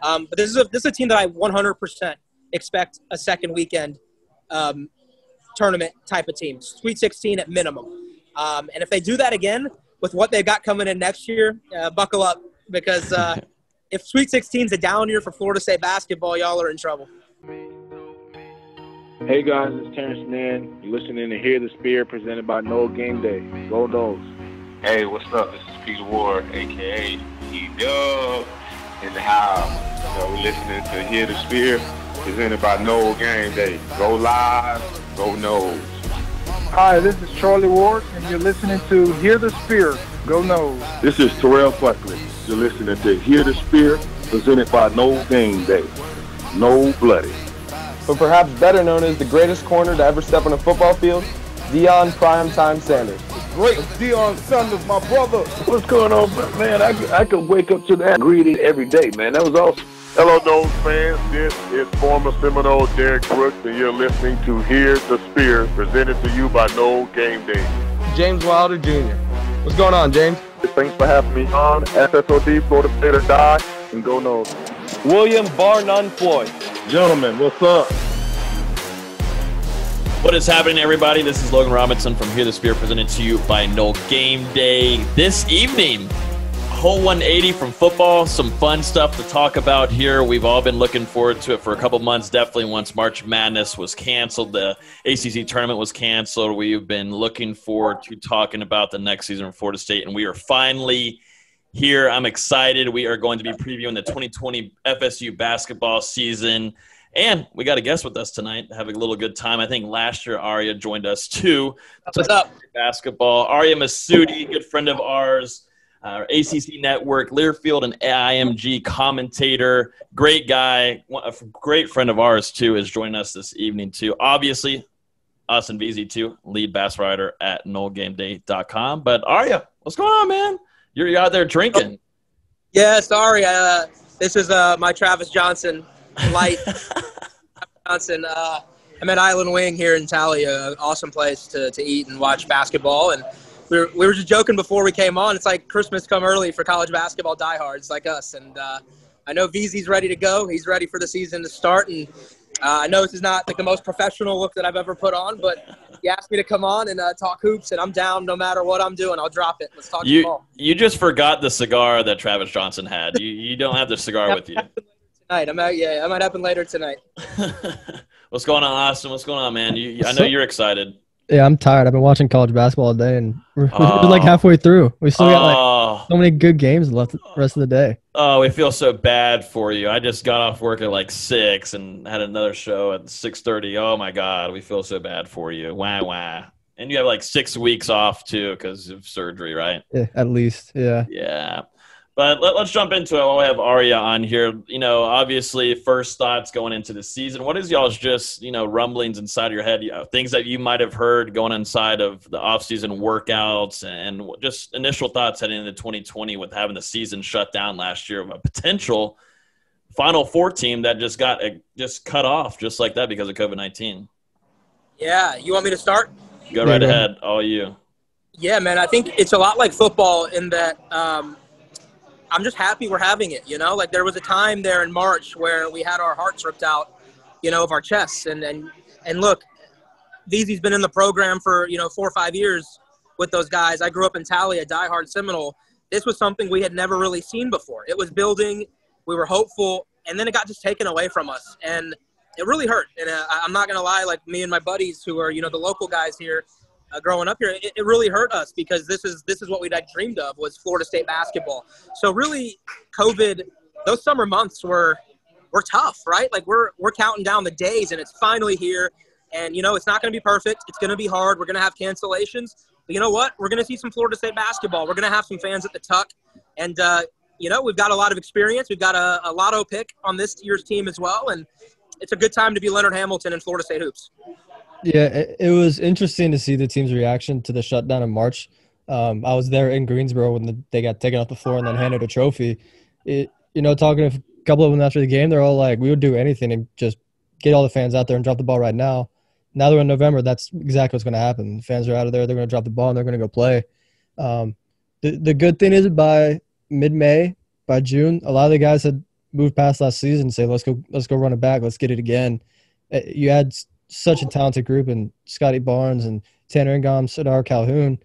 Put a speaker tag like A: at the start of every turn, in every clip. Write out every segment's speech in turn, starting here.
A: But this is a team that I 100% expect a second weekend tournament type of team, Sweet 16 at minimum. And if they do that again with what they've got coming in next year, buckle up, because if Sweet 16 is a down year for Florida State basketball, y'all are in trouble.
B: Hey guys, it's Terrence Mann. You're listening to Hear the Spear, presented by No Game Day. Go Noles.
C: Hey, what's up? This is Peter Ward, a.k.a. E-Dub, in the house. We're listening to Hear the Spear, presented by No Game Day. Go Live, go Noles.
D: Hi, this is Charlie Ward, and you're listening to Hear the Spear, go Noles.
E: This is Terrell Buckley. You're listening to Hear the Spear, presented by No Game Day. No Bloody.
F: But perhaps better known as the greatest corner to ever step on a football field, Deion Primetime Sanders.
E: Great Deion Sanders, my brother. What's going on, man? I could wake up to that greeting every day, man. That was awesome.
G: Hello, Noles fans. This is former Seminole Derek Brooks, and you're listening to Hear the Spear, presented to you by No Game Day.
F: James Wilder Jr. What's going on, James?
G: Thanks for having me on. FSOD, Florida State or Die, and go Noles.
F: William Bar None Floyd.
E: Gentlemen, what's up?
H: What is happening, everybody? This is Logan Robinson from Hear the Spear, presented to you by No Game Day. This evening, whole 180 from football, some fun stuff to talk about here. We've all been looking forward to it for a couple months, definitely once March Madness was canceled, the ACC tournament was canceled. We've been looking forward to talking about the next season of Florida State, and we are finally here. I'm excited. We are going to be previewing the 2020 FSU basketball season. And we got a guest with us tonight, having a little good time. I think last year Ariya joined us too.
A: What's up?
H: Basketball. Ariya Massoudi, good friend of ours, ACC Network, Learfield and IMG commentator. Great guy. A great friend of ours too is joining us this evening too. Obviously, us and VZ too, lead bass writer at NoGameDay.com. But Ariya, what's going on, man? You're out there drinking.
A: Yeah, sorry. This is my Travis Johnson light. Johnson. I'm at Island Wing here in Talia, an awesome place to eat and watch basketball. And we were just joking before we came on. It's like Christmas come early for college basketball diehards like us. And I know VZ's ready to go. He's ready for the season to start. And I know this is not like the most professional look that I've ever put on, but he asked me to come on and talk hoops, and I'm down no matter what I'm doing. I'll drop it. Let's talk ball.
H: You just forgot the cigar that Travis Johnson had. You don't have the cigar with you.
A: Tonight. That might happen later tonight.
H: What's going on, Austin? What's going on, man? I know you're excited.
I: Yeah, I'm tired. I've been watching college basketball all day, and we're like halfway through. We still got like so many good games left the rest of the day.
H: Oh, we feel so bad for you. I just got off work at like 6 and had another show at 6:30. Oh, my God. We feel so bad for you. Wah, wah. And you have like 6 weeks off, too, because of surgery, right?
I: Yeah, at least, yeah.
H: Yeah. But let's jump into it while we have Ariya on here. Obviously, first thoughts going into the season. What is y'all's just, rumblings inside of your head, things that you might have heard going inside of the offseason workouts, and just initial thoughts heading into 2020 with having the season shut down last year of a potential Final Four team that just got cut off just like that because of COVID-19?
A: Yeah. You want me to start?
H: Go right ahead. All you.
A: Yeah, man. I think it's a lot like football in that I'm just happy we're having it, Like there was a time there in March where we had our hearts ripped out, of our chests. And look, VZ's been in the program for, 4 or 5 years with those guys. I grew up in Talia, diehard Seminole. This was something we had never really seen before. It was building. We were hopeful. And then it got just taken away from us. And it really hurt. And I'm not going to lie, like me and my buddies who are, the local guys here, growing up here, it really hurt us because this is what we'd had dreamed of was Florida State basketball. So really, COVID, those summer months were tough, right? Like we're counting down the days, and it's finally here. And it's not going to be perfect. It's going to be hard. We're going to have cancellations. But you know what? We're going to see some Florida State basketball. We're going to have some fans at the Tuck, and we've got a lot of experience. We've got a lotto pick on this year's team as well, and it's a good time to be Leonard Hamilton in Florida State hoops.
I: Yeah, it was interesting to see the team's reaction to the shutdown in March. I was there in Greensboro when they got taken off the floor and then handed a trophy. Talking to a couple of them after the game, they're all like, we would do anything and just get all the fans out there and drop the ball right now. Now they're in November. That's exactly what's going to happen. The fans are out of there. They're going to drop the ball and they're going to go play. The good thing is by mid-May, by June, a lot of the guys had move past last season and say, let's go run it back. Let's get it again. You had such a talented group, and Scottie Barnes and Tanor, Ngom, Sardaar, Calhoun.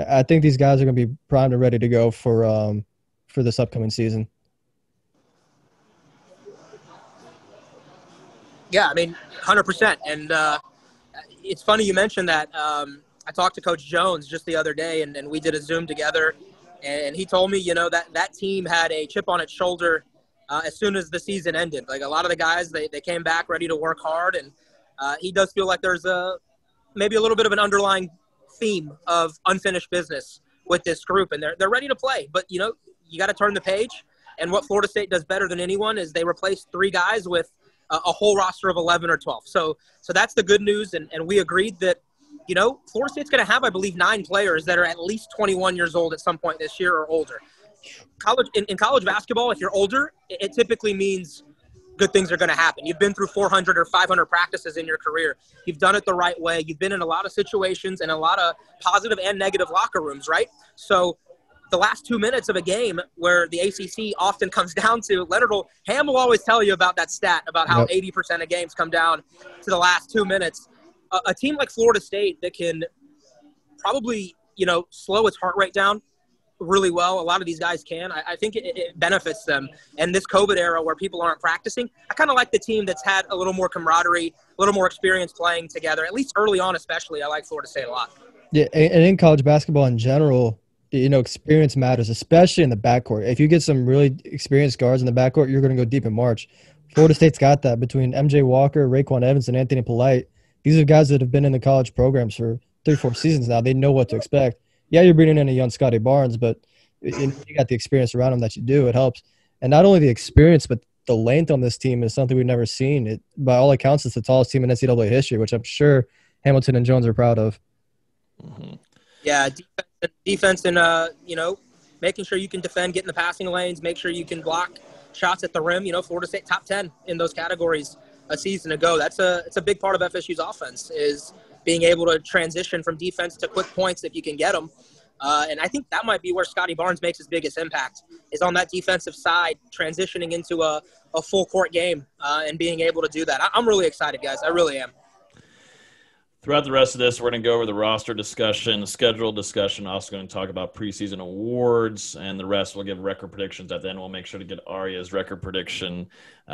I: I think these guys are going to be primed and ready to go for this upcoming season.
A: Yeah, I mean, 100%. And it's funny you mentioned that. I talked to Coach Jones just the other day, and we did a Zoom together. And he told me, that team had a chip on its shoulder as soon as the season ended. Like, a lot of the guys, they came back ready to work hard. And he does feel like there's maybe a little bit of an underlying theme of unfinished business with this group. And they're ready to play. But, you got to turn the page. And what Florida State does better than anyone is they replace 3 guys with a whole roster of 11 or 12. So that's the good news. And we agreed that, Florida State's going to have, I believe, 9 players that are at least 21 years old at some point this year or older. In college basketball, if you're older, it typically means good things are going to happen. You've been through 400 or 500 practices in your career. You've done it the right way. You've been in a lot of situations and a lot of positive and negative locker rooms, right? So the last 2 minutes of a game where the ACC often comes down to, Ham will always tell you about that stat about how 80% of games come down to the last 2 minutes. A team like Florida State that can probably, slow its heart rate down really well. A lot of these guys can. I think it benefits them. And this COVID era where people aren't practicing, I kind of like the team that's had a little more camaraderie, a little more experience playing together, at least early on especially. I like Florida State a lot.
I: Yeah, and in college basketball in general, experience matters, especially in the backcourt. If you get some really experienced guards in the backcourt, you're going to go deep in March. Florida State's got that between MJ Walker, RayQuan Evans, and Anthony Polite. These are guys that have been in the college programs for 3-4 seasons now. They know what to expect. Yeah, you're bringing in a young Scottie Barnes, but you got the experience around him that you do. It helps. And not only the experience, but the length on this team is something we've never seen. It, by all accounts, it's the tallest team in NCAA history, which I'm sure Hamilton and Jones are proud of.
H: Mm-hmm.
A: Yeah, defense and, making sure you can defend, get in the passing lanes, make sure you can block shots at the rim. Florida State top 10 in those categories a season ago. It's a big part of FSU's offense is being able to transition from defense to quick points if you can get them. And I think that might be where Scottie Barnes makes his biggest impact is on that defensive side, transitioning into a full court game and being able to do that. I'm really excited, guys. I really am.
H: Throughout the rest of this, we're going to go over the roster discussion, schedule discussion, also going to talk about preseason awards, and the rest we'll give record predictions at the end. We'll make sure to get Ariya's record prediction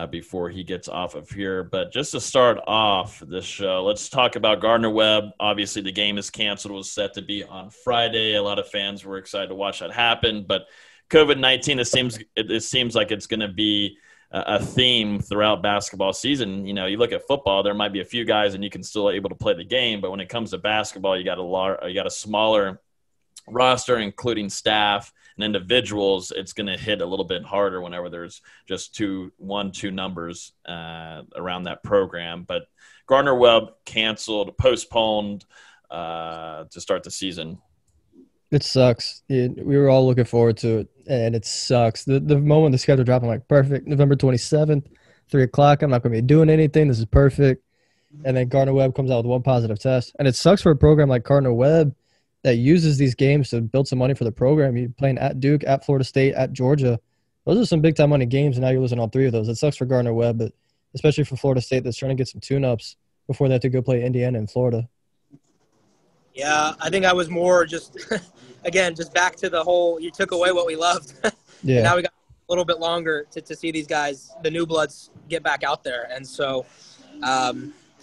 H: before he gets off of here. But just to start off this show, let's talk about Gardner-Webb. Obviously, the game is canceled. It was set to be on Friday. A lot of fans were excited to watch that happen. But COVID-19, it seems like it's going to be a theme throughout basketball season. You look at football, there might be a few guys and you can still able to play the game, but when it comes to basketball, you got a smaller roster, including staff and individuals. It's going to hit a little bit harder whenever there's just two numbers around that program. But Gardner-Webb canceled, postponed to start the season.
I: It sucks. We were all looking forward to it, and it sucks. The moment the schedule dropped, I'm like, perfect. November 27th, 3 o'clock. I'm not going to be doing anything. This is perfect. And then Gardner-Webb comes out with one positive test. And it sucks for a program like Gardner-Webb that uses these games to build some money for the program. You're playing at Duke, at Florida State, at Georgia. Those are some big-time money games, and now you're losing all 3 of those. It sucks for Gardner-Webb, but especially for Florida State that's trying to get some tune-ups before they have to go play Indiana and Florida.
A: Yeah, I think I was more just, again, just back to the whole, you took away what we loved.
I: Yeah.
A: Now we got a little bit longer to see these guys, the new bloods, get back out there. And so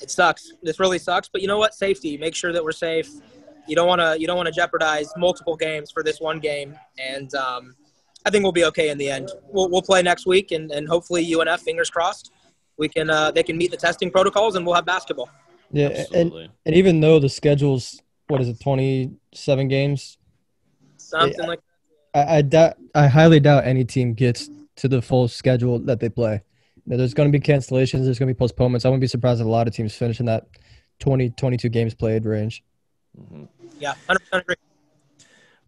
A: it sucks. This really sucks. But you know what? Safety. Make sure that we're safe. You don't want to jeopardize multiple games for this one game. And I think we'll be okay in the end. We'll play next week, and hopefully UNF, fingers crossed, they can meet the testing protocols, and we'll have basketball.
I: Yeah, and even though the schedule's, 27 games?
A: Something like that.
I: I highly doubt any team gets to the full schedule that they play. There's going to be cancellations. There's going to be postponements. I wouldn't be surprised if a lot of teams finish in that 20, 22 games played range.
H: Mm-hmm.
A: Yeah, 100% agree.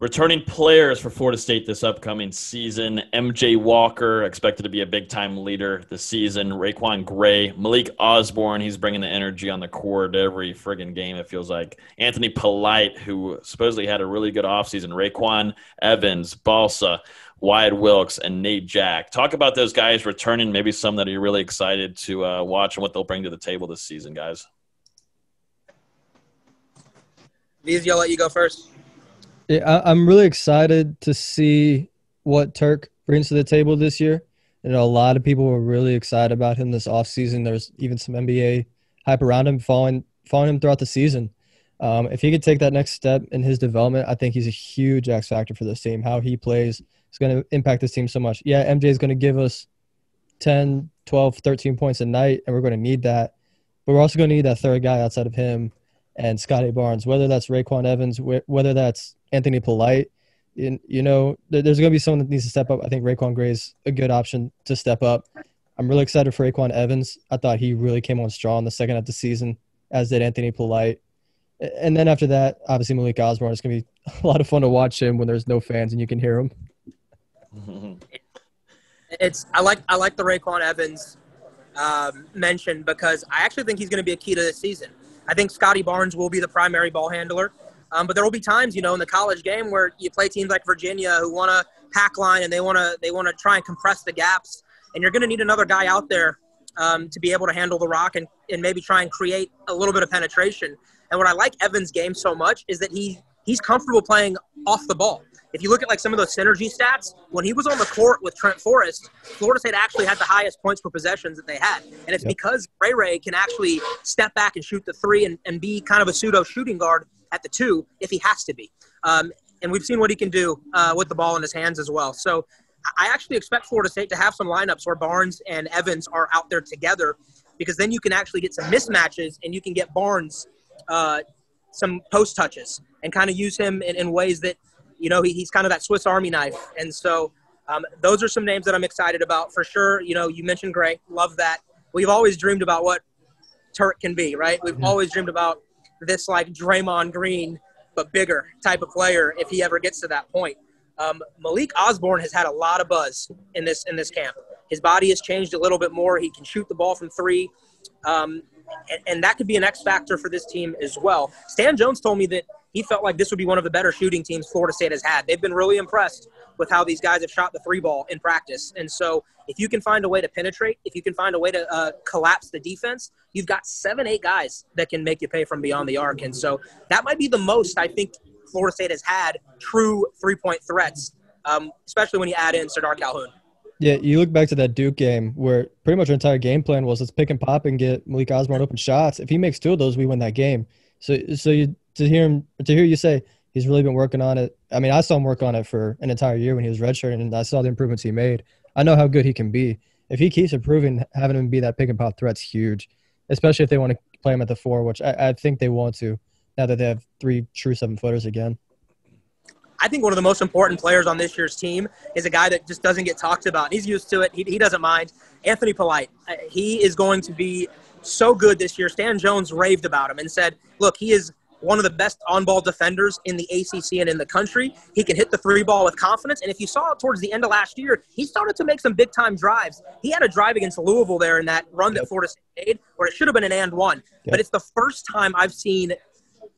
H: Returning players for Florida State this upcoming season: MJ Walker, expected to be a big-time leader this season. RayQuan Gray, Malik Osborne, he's bringing the energy on the court every friggin' game, it feels like. Anthony Polite, who supposedly had a really good offseason. RayQuan Evans, Balsa, Wyatt Wilkes, and Nate Jack. Talk about those guys returning, maybe some that you're really excited to watch and what they'll bring to the table this season, guys.
A: Vizzy, I'll let you go first.
I: Yeah, I'm really excited to see what Turk brings to the table this year. You know, a lot of people were really excited about him this offseason. There's even some NBA hype around him, following him throughout the season. If he could take that next step in his development, I think he's a huge X factor for this team. How he plays is going to impact this team so much. Yeah, MJ is going to give us 10, 12, 13 points a night, and we're going to need that. But we're also going to need that third guy outside of him and Scottie Barnes, whether that's RayQuan Evans, whether that's Anthony Polite. There's going to be someone that needs to step up. I think RayQuan Gray is a good option to step up. I'm really excited for RayQuan Evans. I thought he really came on strong the second half of the season, as did Anthony Polite. And then after that, obviously Malik Osborne. It's going to be a lot of fun to watch him when there's no fans and you can hear him.
A: I like the RayQuan Evans mention, because I actually think he's going to be a key to this season. I think Scottie Barnes will be the primary ball handler. But there will be times, in the college game where you play teams like Virginia who want to pack line and they want to try and compress the gaps. And you're going to need another guy out there to be able to handle the rock and maybe try and create a little bit of penetration. And what I like Evans' game so much is that he's comfortable playing off the ball. If you look at some of those synergy stats, when he was on the court with Trent Forrest, Florida State actually had the highest points per possessions that they had. And it's because Ray can actually step back and shoot the three and be kind of a pseudo shooting guard at the two if he has to be. And we've seen what he can do with the ball in his hands as well. So I actually expect Florida State to have some lineups where Barnes and Evans are out there together, because then you can actually get some mismatches and you can get Barnes some post touches and kind of use him in ways that, he's kind of that Swiss Army knife. And so those are some names that I'm excited about for sure. You mentioned Gray. Love that. We've always dreamed about what Turk can be, right? We've always dreamed about this Draymond Green but bigger type of player if he ever gets to that point. Malik Osborne has had a lot of buzz in this camp. His body has changed a little bit more. He can shoot the ball from three. And that could be an X factor for this team as well. Stan Jones told me that he felt like this would be one of the better shooting teams Florida State has had. They've been really impressed with how these guys have shot the three ball in practice. And so if you can find a way to penetrate, if you can find a way to collapse the defense, you've got 7-8 guys that can make you pay from beyond the arc. And so that might be the most I think Florida State has had true three-point threats, especially when you add in Sardaar Calhoun.
I: Yeah, you look back to that Duke game where pretty much our entire game plan was let's pick and pop and get Malik Osborne open shots. If he makes 2 of those, we win that game. So to hear you say he's really been working on it. I mean, I saw him work on it for an entire year when he was redshirting, and I saw the improvements he made. I know how good he can be. If he keeps improving, having him be that pick and pop threat's huge, especially if they want to play him at the 4, which I think they want to now that they have 3 true 7-footers again.
A: I think one of the most important players on this year's team is a guy that just doesn't get talked about. He's used to it. He doesn't mind. Anthony Polite. He is going to be so good this year. Stan Jones raved about him and said, look, he is one of the best on-ball defenders in the ACC and in the country. He can hit the 3 ball with confidence. And if you saw it towards the end of last year, he started to make some big-time drives. He had a drive against Louisville there in that run that Florida State made where it should have been an and one. But it's the first time I've seen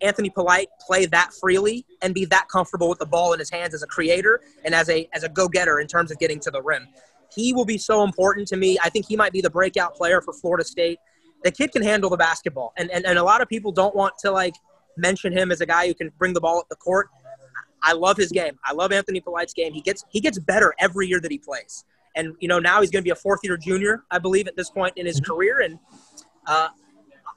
A: Anthony Polite play that freely and be that comfortable with the ball in his hands as a creator and as a go-getter in terms of getting to the rim. He will be so important to me. I think he might be the breakout player for Florida State. The kid can handle the basketball. And a lot of people don't want to, mention him as a guy who can bring the ball up the court. I love his game. I love Anthony Polite's game. He gets better every year that he plays. And, now he's going to be a 4th-year junior, I believe, at this point in his career. And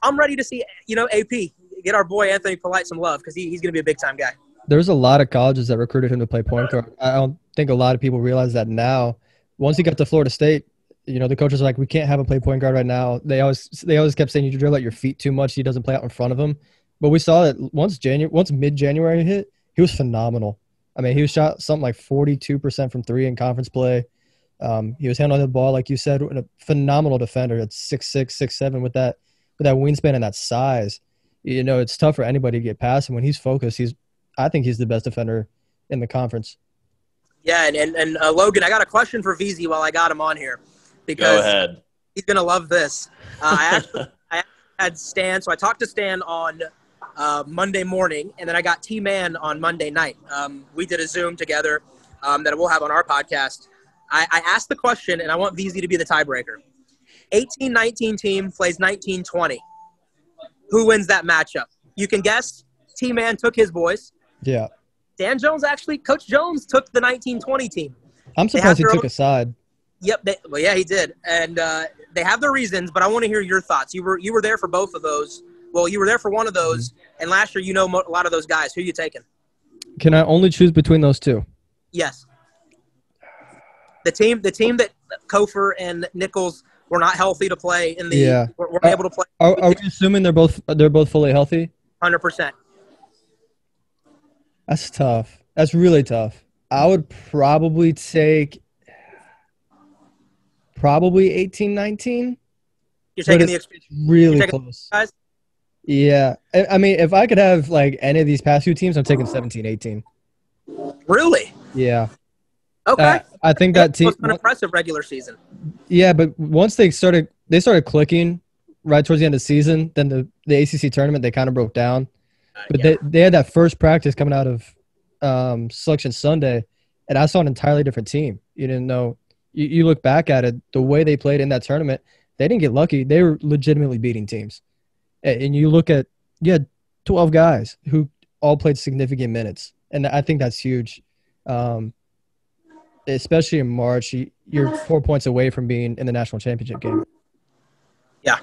A: I'm ready to see, AP, get our boy Anthony Polite some love because he's going to be a big-time guy. There's
I: a lot of colleges that recruited him to play point guard. I don't think a lot of people realize that now. Once he got to Florida State, the coaches are like, we can't have him play point guard right now. They always kept saying you drill at your feet too much. He doesn't play out in front of him. But we saw that once mid-January hit, he was phenomenal. I mean, he was shot something like 42% from 3 in conference play. He was handling the ball, like you said, a phenomenal defender. It's 6'6", 6'7", with that wingspan and that size. It's tough for anybody to get past him. When he's focused, I think he's the best defender in the conference.
A: Yeah, and Logan, I got a question for VZ while I got him on here. Because
H: go ahead.
A: He's going to love this. I had Stan, so I talked to Stan on Monday morning, and then I got T-Man on Monday night. We did a Zoom together that we'll have on our podcast. I asked the question, and I want VZ to be the tiebreaker. 18-19 team plays 19-20. Who wins that matchup? You can guess. T-Man took his boys.
I: Yeah.
A: Dan Jones Coach Jones took the 19-20 team.
I: I'm surprised he took a side.
A: Yep. Yeah, he did. And they have their reasons, but I want to hear your thoughts. You were there for both of those. Well, you were there for one of those, and last year a lot of those guys. Who are you taking?
I: Can I only choose between those two?
A: Yes. The team that Kofor and Nichols were not healthy to play in the weren't able to play.
I: Are we assuming they're both fully healthy?
A: 100%.
I: That's tough. That's really tough. I would probably take 18-19.
A: You're taking the
I: experience. Really close. Guys? Yeah. I mean, if I could have like any of these past few teams, I'm taking 17-18.
A: Really?
I: Yeah.
A: Okay.
I: I think that team
A: was an impressive regular season.
I: Yeah, but once they started clicking right towards the end of the season, then the ACC tournament, they kind of broke down. But they had that first practice coming out of Selection Sunday, and I saw an entirely different team. You didn't know. You look back at it, the way they played in that tournament, they didn't get lucky. They were legitimately beating teams. And you look at, 12 guys who all played significant minutes. And I think that's huge. Especially in March, you're 4 points away from being in the national championship game.
A: Yeah.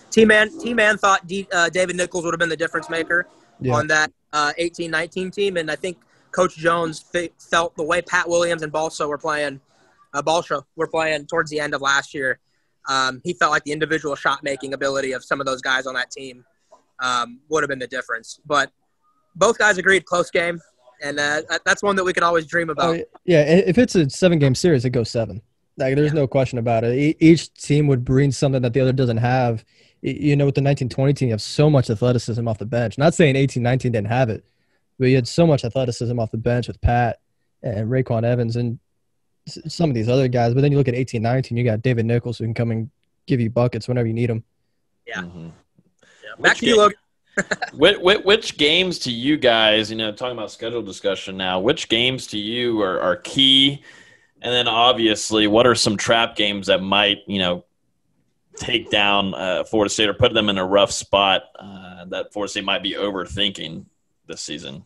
A: T-Man thought David Nichols would have been the difference maker on that 18-19 team. And I think Coach Jones felt the way Pat Williams and Balsa were playing towards the end of last year. He felt like the individual shot-making ability of some of those guys on that team would have been the difference. But both guys agreed, close game, and that's one that we can always dream about.
I: If it's a 7-game series, it goes 7. Like, there's no question about it. Each team would bring something that the other doesn't have. You know, with the 19-20 team, you have so much athleticism off the bench. Not saying 18-19 didn't have it, but you had so much athleticism off the bench with Pat and RayQuan Evans and some of these other guys. But then you look at 18-19, you got David Nichols who can come and give you buckets whenever you need them.
A: Yeah. Mm-hmm. Back to you, Logan.
H: Which games to you guys, talking about schedule discussion now, which games to you are key? And then obviously, what are some trap games that might, take down Florida State or put them in a rough spot that Florida State might be overthinking this season?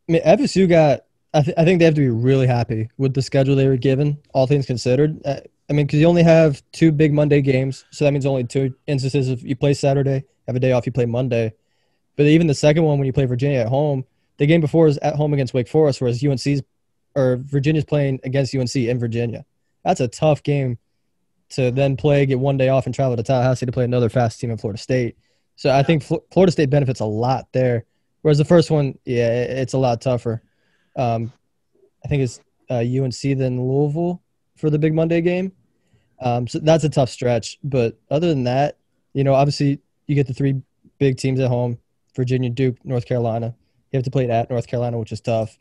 I: I mean, FSU got I think they have to be really happy with the schedule they were given, all things considered. Because you only have 2 big Monday games, so that means only 2 instances. If you play Saturday, have a day off, you play Monday. But even the second one, when you play Virginia at home, the game before is at home against Wake Forest, whereas Virginia's playing against UNC in Virginia. That's a tough game to then play, get 1 day off, and travel to Tallahassee to play another fast team in Florida State. So I think Florida State benefits a lot there. Whereas the first one, it's a lot tougher. I think it's UNC then Louisville for the big Monday game. So that's a tough stretch. But other than that, obviously you get the 3 big teams at home, Virginia, Duke, North Carolina. You have to play at North Carolina, which is tough.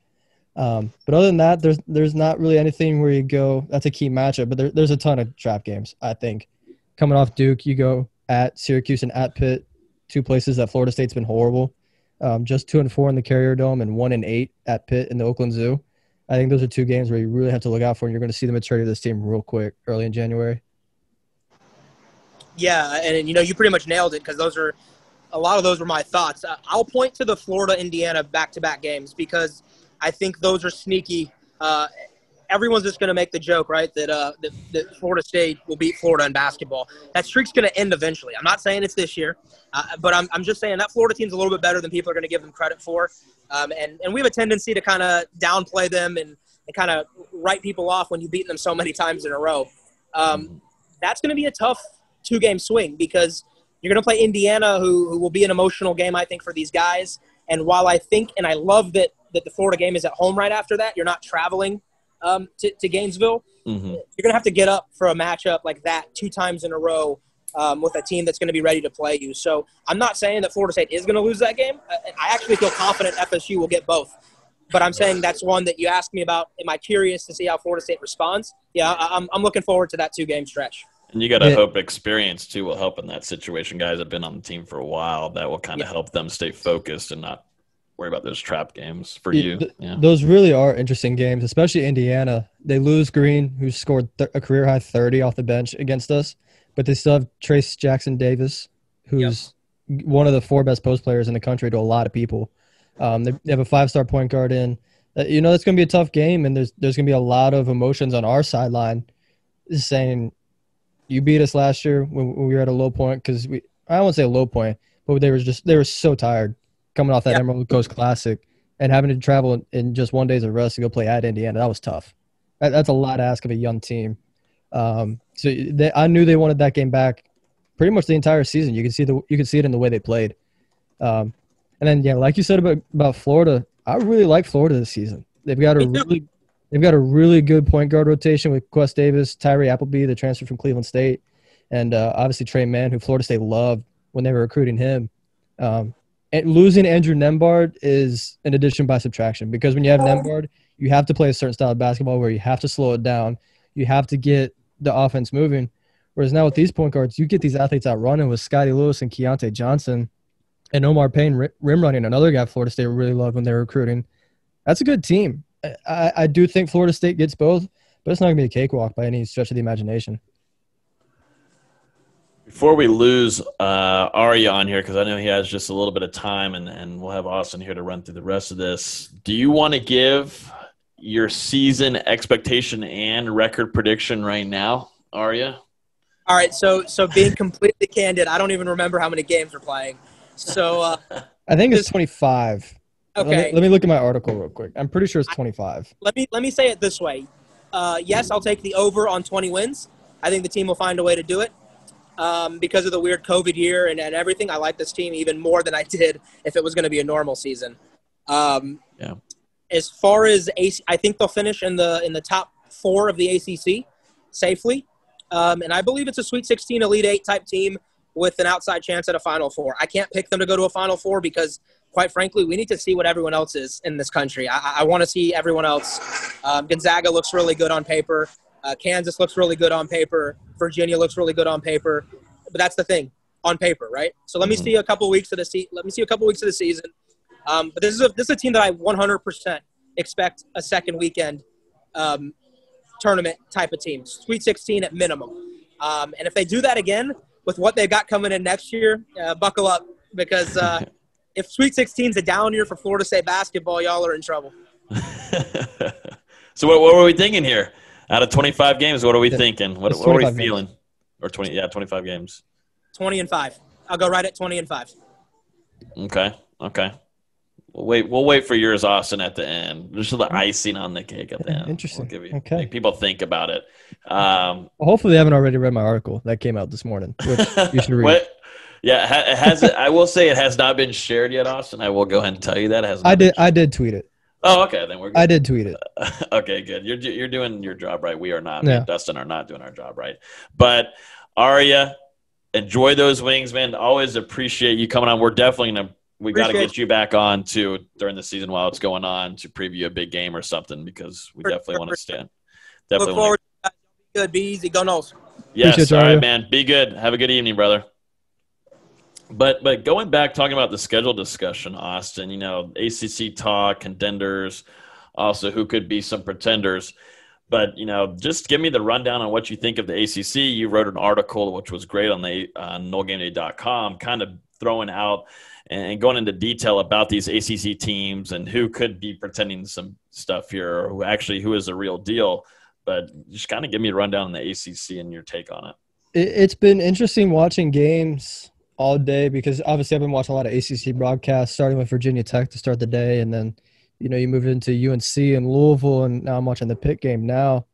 I: But other than that, there's not really anything where you go, that's a key matchup. But there's a ton of trap games, I think. Coming off Duke, you go at Syracuse and at Pitt, 2 places that Florida State's been horrible. Just 2-4 in the Carrier Dome and 1-8 at Pitt in the Oakland Zoo. I think those are 2 games where you really have to look out for, and you're going to see the maturity of this team real quick early in January.
A: Yeah, and you pretty much nailed it because a lot of those were my thoughts. I'll point to the Florida-Indiana back-to-back games because I think those are sneaky. Everyone's just going to make the joke, right, that Florida State will beat Florida in basketball. That streak's going to end eventually. I'm not saying it's this year, but I'm just saying that Florida team's a little bit better than people are going to give them credit for. And we have a tendency to kind of downplay them and kind of write people off when you've beaten them so many times in a row. That's going to be a tough 2-game swing because you're going to play Indiana, who will be an emotional game, I think, for these guys. And while I think and I love that the Florida game is at home right after that, you're not traveling to Gainesville. Mm-hmm. You're going to have to get up for a matchup like that 2 times in a row with a team that's going to be ready to play you. So I'm not saying that Florida State is going to lose that game. I actually feel confident FSU will get both. But I'm saying that's one that you asked me about. Am I curious to see how Florida State responds? Yeah, I'm looking forward to that 2-game stretch.
H: And you got to hope experience, too, will help in that situation. Guys have been on the team for a while. That will kind of help them stay focused and not worry about those trap games for you.
I: Those really are interesting games, especially Indiana. They lose Green, who scored a career-high 30 off the bench against us, but they still have Trace Jackson-Davis, who's one of the 4 best post players in the country to a lot of people. They have a 5-star point guard in. It's going to be a tough game, and there's going to be a lot of emotions on our sideline saying, you beat us last year when we were at a low point because I won't say a low point, but they were so tired coming off that Emerald Coast Classic and having to travel in just 1 day's of rest to go play at Indiana. That was tough. That's a lot to ask of a young team. I knew they wanted that game back pretty much the entire season. You could see it in the way they played. And then like you said about Florida, I really like Florida this season. They've got a really good point guard rotation with Quest Davis, Tyree Appleby, the transfer from Cleveland State, and obviously Trey Mann, who Florida State loved when they were recruiting him. And losing Andrew Nembhard is an addition by subtraction, because when you have Nembhard, you have to play a certain style of basketball where you have to slow it down. You have to get the offense moving. Whereas now with these point guards, you get these athletes out running with Scottie Lewis and Keontae Johnson and Omar Payne rim running, another guy Florida State really loved when they were recruiting. That's a good team. I do think Florida State gets both, but it's not going to be a cakewalk by any stretch of the imagination.
H: Before we lose Ariya on here, because I know he has just a little bit of time, and we'll have Austin here to run through the rest of this, do you want to give your season expectation and record prediction right now, Ariya?
A: All right, so being completely candid, I don't even remember how many games we're playing. So
I: I think it's 25.
A: Okay.
I: Let me look at my article real quick. I'm pretty sure it's 25.
A: Let me say it this way. Yes, I'll take the over on 20 wins. I think the team will find a way to do it. Because of the weird COVID year and everything, I like this team even more than I did if it was going to be a normal season. As far as I think they'll finish in the top 4 of the ACC safely. And I believe it's a Sweet 16 Elite 8 type team with an outside chance at a Final Four. I can't pick them to go to a Final Four because, quite frankly, we need to see what everyone else is in this country. I want to see everyone else. Gonzaga looks really good on paper. Kansas looks really good on paper. Virginia looks really good on paper. But that's the thing, on paper, right? So let me see a couple weeks of the season. But this is a team that I 100% expect a second weekend tournament type of team, Sweet 16 at minimum. And if they do that again with what they've got coming in next year, buckle up, because if Sweet 16 is a down year for Florida State basketball, y'all are in trouble.
H: So what were we thinking here? Out of 25 games, what are we thinking? What are we feeling?
I: Games.
H: Or 25 games.
A: 20-5. I'll go right at 20-5.
H: Okay. We'll wait for yours, Austin, at the end. Just the icing on the cake at the end.
I: Interesting.
H: Make people think about it.
I: Well, hopefully they haven't already read my article that came out this morning, which you should read.
H: What? Yeah, it has. I will say it has not been shared yet, Austin. I will go ahead and tell you that it has.
I: I did tweet it.
H: Oh, okay. Then we're good.
I: I did tweet it.
H: Okay, good. You're doing your job right. We are not.
I: Yeah.
H: Me and Dustin are not doing our job right. But Ariya, enjoy those wings, man. Always appreciate you coming on. We're definitely we got to get you back on too during the season while it's going on to preview a big game or something, because we definitely want to stand.
A: Look forward to that. Good. Be easy. Go Noles.
H: Yes. All right, man. Be good. Have a good evening, brother. But going back, talking about the schedule discussion, Austin, ACC Talk, contenders, also who could be some pretenders. But, just give me the rundown on what you think of the ACC. You wrote an article, which was great on NoleGameDay.com, kind of throwing out and going into detail about these ACC teams and who could be pretending some stuff here, or who is the real deal. But just kind of give me a rundown on the ACC and your take on it.
I: It's been interesting watching games all day, because obviously I've been watching a lot of ACC broadcasts, starting with Virginia Tech to start the day, and then you move into UNC and Louisville, and now I'm watching the Pitt game now.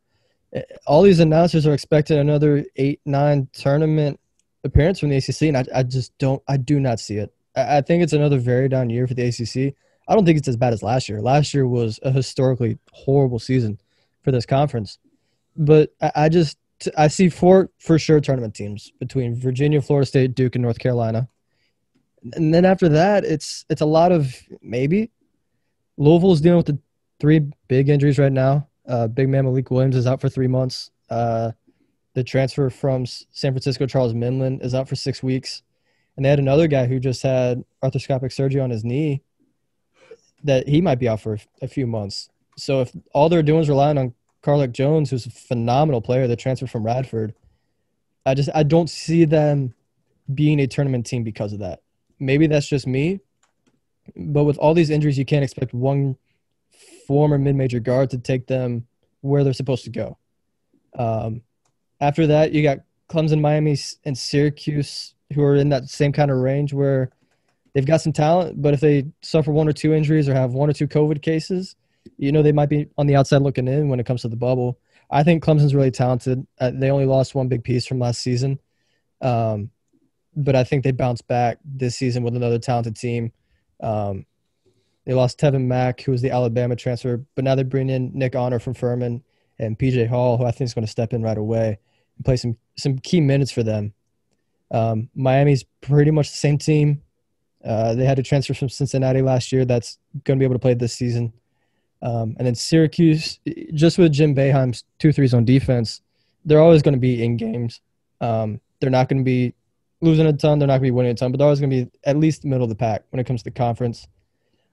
I: All these announcers are expecting another 8-9 tournament appearance from the ACC, and I do not see it. I think it's another very down year for the ACC. I don't think it's as bad as last year. Last year was a historically horrible season for this conference, but I see 4 for sure tournament teams between Virginia, Florida State, Duke, and North Carolina. And then after that, it's a lot of maybe. Louisville's dealing with three big injuries right now. Big man Malik Williams is out for 3 months. The transfer from San Francisco, Charles Minlin, is out for 6 weeks. And they had another guy who just had arthroscopic surgery on his knee that he might be out for a few months. So if all they're doing is relying on Carlick Jones, who's a phenomenal player that transferred from Radford, I don't see them being a tournament team because of that. Maybe that's just me. But with all these injuries, you can't expect one former mid-major guard to take them where they're supposed to go. After that, you got Clemson, Miami, and Syracuse, who are in that same kind of range where they've got some talent, but if they suffer 1 or 2 injuries or have 1 or 2 COVID cases, they might be on the outside looking in when it comes to the bubble. I think Clemson's really talented. They only lost one big piece from last season. But I think they bounced back this season with another talented team. They lost Tevin Mack, who was the Alabama transfer, but now they bring in Nick Honor from Furman and PJ Hall, who I think is going to step in right away and play some key minutes for them. Miami's pretty much the same team. They had a transfer from Cincinnati last year that's going to be able to play this season. And then Syracuse, just with Jim Boeheim's 2-3s on defense, they're always going to be in games. They're not going to be losing a ton. They're not going to be winning a ton, but they're always going to be at least the middle of the pack when it comes to the conference.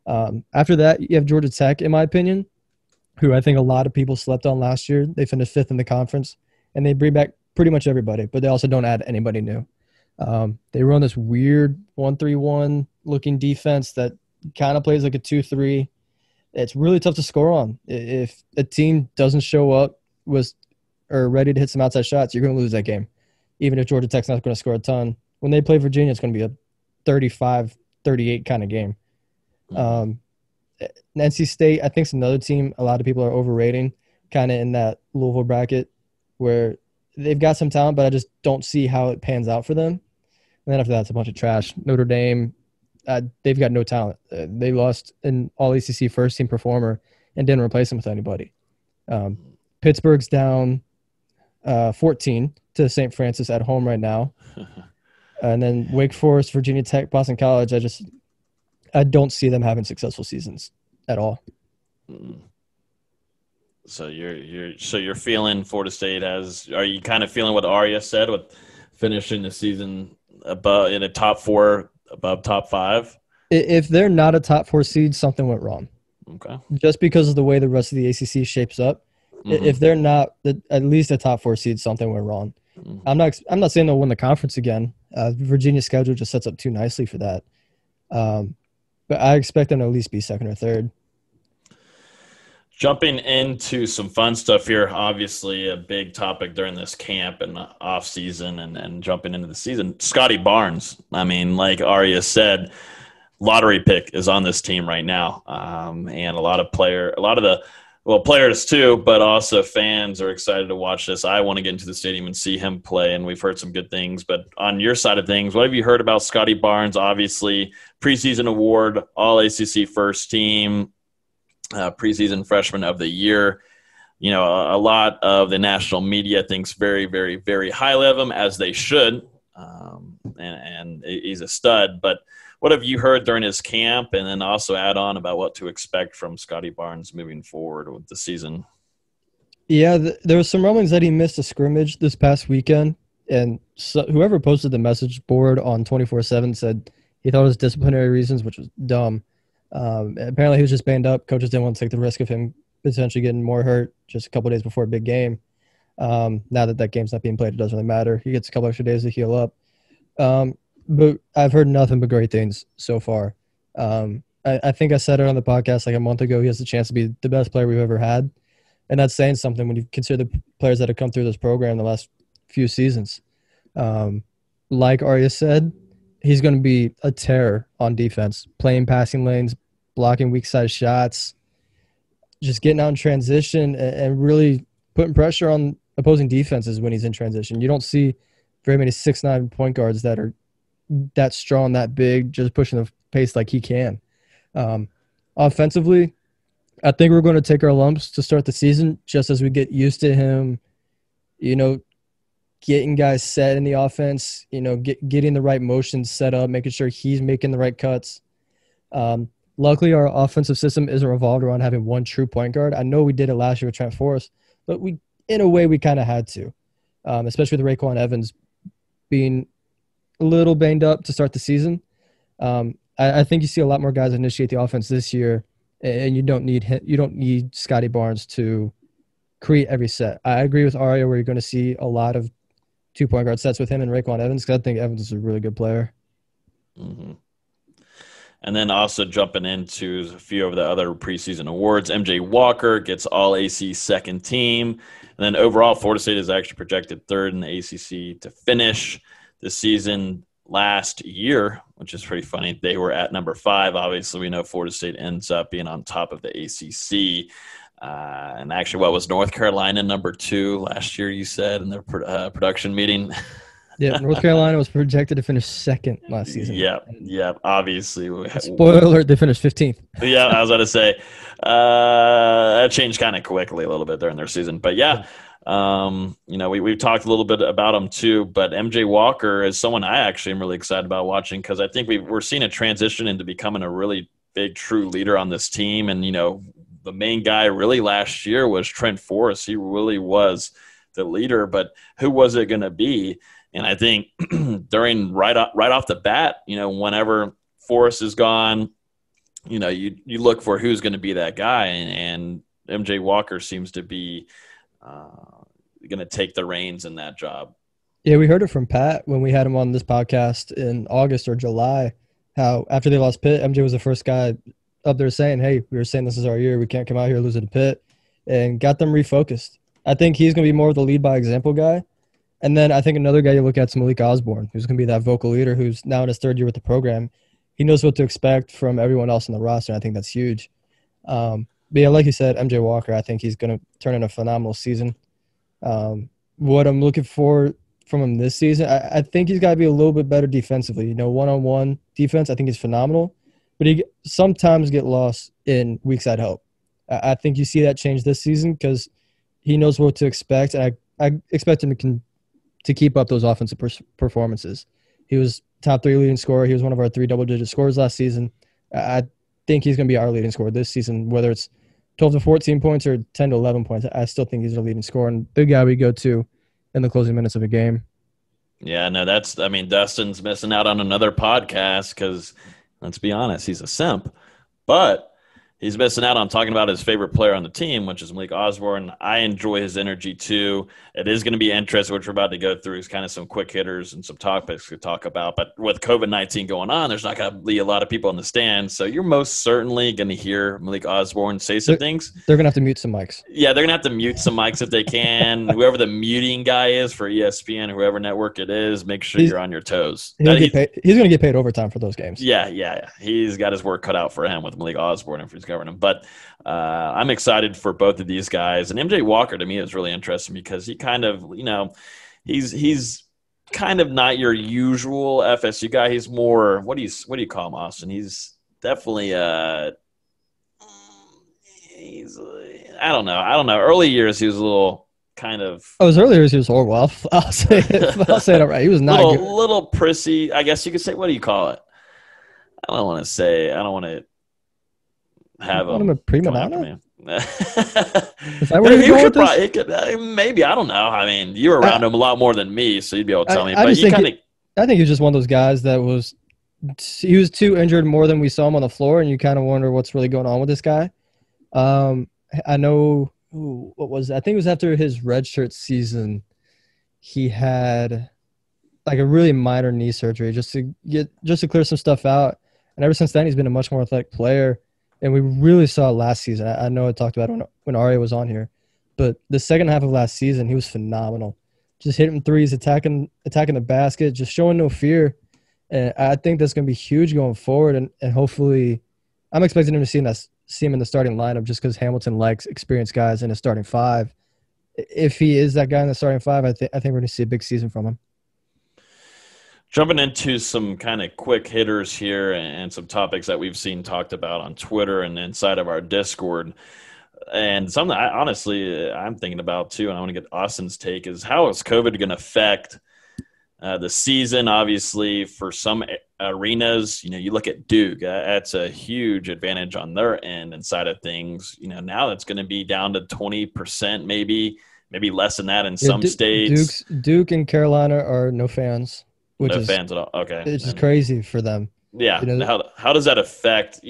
I: After that, you have Georgia Tech, in my opinion, who I think a lot of people slept on last year. They finished 5th in the conference, and they bring back pretty much everybody, but they also don't add anybody new. They run this weird 1-3-1 looking defense that kind of plays like a 2-3. It's really tough to score on. If a team doesn't show up or ready to hit some outside shots, you're going to lose that game. Even if Georgia Tech's not going to score a ton. When they play Virginia, it's going to be a 35-38 kind of game. NC State, I think, is another team a lot of people are overrating, kind of in that Louisville bracket where they've got some talent, but I just don't see how it pans out for them. And then after that, it's a bunch of trash. Notre Dame, they've got no talent. They lost an all-ACC first-team performer and didn't replace him with anybody. Pittsburgh's down 14 to St. Francis at home right now. And then Wake Forest, Virginia Tech, Boston College, I don't see them having successful seasons at all.
H: So you're feeling Florida State are you kind of feeling what Ariya said with finishing the season above in a top 4, above top 5?
I: If they're not a top 4 seed, something went wrong.
H: Okay.
I: Just because of the way the rest of the ACC shapes up. Mm-hmm. If they're not at least a top 4 seed, something went wrong. Mm-hmm. I'm not saying they'll win the conference again. Virginia's schedule just sets up too nicely for that. But I expect them to at least be 2nd or 3rd.
H: Jumping into some fun stuff here, obviously a big topic during this camp and off season and jumping into the season. Scottie Barnes. I mean, like Ariya said, lottery pick is on this team right now. And a lot of players too, but also fans are excited to watch this. I want to get into the stadium and see him play, and we've heard some good things. But on your side of things, what have you heard about Scottie Barnes? Obviously, preseason award, all ACC first team, preseason freshman of the year. A lot of the national media thinks very, very, very highly of him, as they should. And he's a stud. But what have you heard during his camp, and then also add on about what to expect from Scottie Barnes moving forward with the season?
I: Yeah, there was some rumblings that he missed a scrimmage this past weekend, and whoever posted the message board on 24/7 said he thought it was disciplinary reasons, which was dumb. Apparently he was just banged up. Coaches didn't want to take the risk of him potentially getting more hurt just a couple of days before a big game. Now that game's not being played, it doesn't really matter. He gets a couple extra days to heal up. But I've heard nothing but great things so far. I think I said it on the podcast like a month ago. He has the chance to be the best player we've ever had. And that's saying something when you consider the players that have come through this program the last few seasons. Like Ariya said, he's going to be a terror on defense, playing passing lanes, blocking weak side shots, just getting out in transition and really putting pressure on opposing defenses when he's in transition. You don't see very many 6'9" point guards that are that strong, that big, just pushing the pace like he can. Offensively, I think we're going to take our lumps to start the season just as we get used to him, getting guys set in the offense, getting the right motions set up, making sure he's making the right cuts. Luckily, our offensive system isn't revolved around having one true point guard. I know we did it last year with Trent Forrest, but in a way, we kind of had to, especially with RayQuan Evans being a little banged up to start the season. I think you see a lot more guys initiate the offense this year, and you don't need Scottie Barnes to create every set. I agree with Ariya where you're going to see a lot of 2-point guard sets with him and RayQuan Evans, because I think Evans is a really good player.
H: Mm-hmm. And then also jumping into a few of the other preseason awards, MJ Walker gets All ACC second team. And then overall, Florida State is actually projected third in the ACC to finish this season. Last year, which is pretty funny, they were at number 5. Obviously, we know Florida State ends up being on top of the ACC. And actually, what was North Carolina number 2 last year, you said, in their production meeting?
I: Yeah, North Carolina was projected to finish second last season.
H: Yeah, obviously.
I: Spoiler alert, they finished 15th.
H: Yeah, I was going to say, that changed kind of quickly a little bit during their season. But yeah. We've talked a little bit about him too, but MJ Walker is someone I actually am really excited about watching, because I think we're seeing a transition into becoming a really big, true leader on this team. And, the main guy really last year was Trent Forrest. He really was the leader, but who was it going to be? And I think right off the bat, whenever Forrest is gone, you look for who's going to be that guy. And MJ Walker seems to be going to take the reins in that job.
I: Yeah, we heard it from Pat when we had him on this podcast in August or July, how after they lost Pitt, MJ was the first guy up there saying, hey, we were saying this is our year. We can't come out here losing to Pitt, and got them refocused. I think he's going to be more of the lead by example guy. And then I think another guy you look at is Malik Osborne, who's going to be that vocal leader who's now in his third year with the program. He knows what to expect from everyone else in the roster, and I think that's huge. But yeah, like you said, MJ Walker, I think he's going to turn in a phenomenal season. What I'm looking for from him this season, I think he's got to be a little bit better defensively. One-on-one defense, I think he's phenomenal. But he sometimes get lost in weak side help. I think you see that change this season because he knows what to expect, and I expect him to keep up those offensive performances. He was top 3 leading scorer. He was one of our 3 double-digit scorers last season. I think he's going to be our leading scorer this season, whether it's 12 to 14 points or 10 to 11 points. I still think he's our leading scorer and the guy we go to in the closing minutes of a game.
H: Yeah, no, Dustin's missing out on another podcast because, let's be honest, he's a simp. But he's missing out on talking about his favorite player on the team, which is Malik Osborne. I enjoy his energy too. It is going to be interesting, which we're about to go through, is kind of some quick hitters and some topics to talk about. But with COVID-19 going on, there's not going to be a lot of people in the stands. So you're most certainly going to hear Malik Osborne say some things.
I: They're going to have to mute some mics.
H: Yeah, they're going to have to mute some mics if they can. Whoever the muting guy is for ESPN, whoever network it is, make sure you're on your toes.
I: He's going to get paid overtime for those games.
H: Yeah. He's got his work cut out for him with Malik Osborne if he's governing. But I'm excited for both of these guys. And MJ Walker, to me, is really interesting because he kind of, he's kind of not your usual FSU guy. He's more, what do you call him, Austin? He's definitely I don't know. Early years, he was a little kind of.
I: Oh, his early years, he was horrible. I'll say it right. He was not good.
H: Little prissy, I guess you could say. What do you call it? I don't want to have him
I: a prima donna.
H: Maybe, I don't know. I mean, you were around him a lot more than me, so you'd be able to tell me.
I: I think he was just one of those guys that he was too injured more than we saw him on the floor, and you kind of wonder what's really going on with this guy. I know what was I think it was after his redshirt season, he had like a really minor knee surgery just to clear some stuff out, and ever since then he's been a much more athletic player. And we really saw it last season. I know I talked about it when Ariya was on here. But the second half of last season, he was phenomenal. Just hitting threes, attacking the basket, just showing no fear. And I think that's going to be huge going forward. And hopefully I'm expecting him to see him in the starting lineup just because Hamilton likes experienced guys in his starting 5. If he is that guy in the starting 5, I think we're going to see a big season from him.
H: Jumping into some kind of quick hitters here and some topics that we've seen talked about on Twitter and inside of our Discord. And something I'm thinking about too, and I want to get Austin's take, is how is COVID going to affect the season? Obviously, for some arenas. You look at Duke. That's a huge advantage on their end and side of things. Now that's going to be down to 20%, maybe less than that in some states.
I: Duke and Carolina are no fans.
H: No fans at all. Okay.
I: It's just crazy for them.
H: Yeah. How does that affect,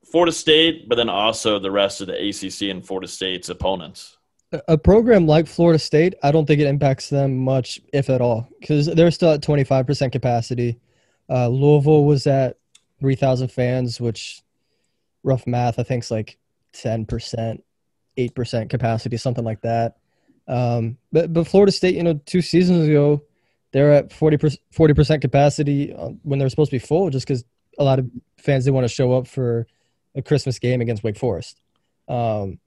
H: Florida State, but then also the rest of the ACC and Florida State's opponents?
I: A program like Florida State, I don't think it impacts them much, if at all, because they're still at 25% capacity. Louisville was at 3,000 fans, which, rough math, I think is like 10%, 8% capacity, something like that. But Florida State, 2 seasons ago, they're at 40% capacity when they're supposed to be full, just because a lot of fans didn't want to show up for a Christmas game against Wake Forest. I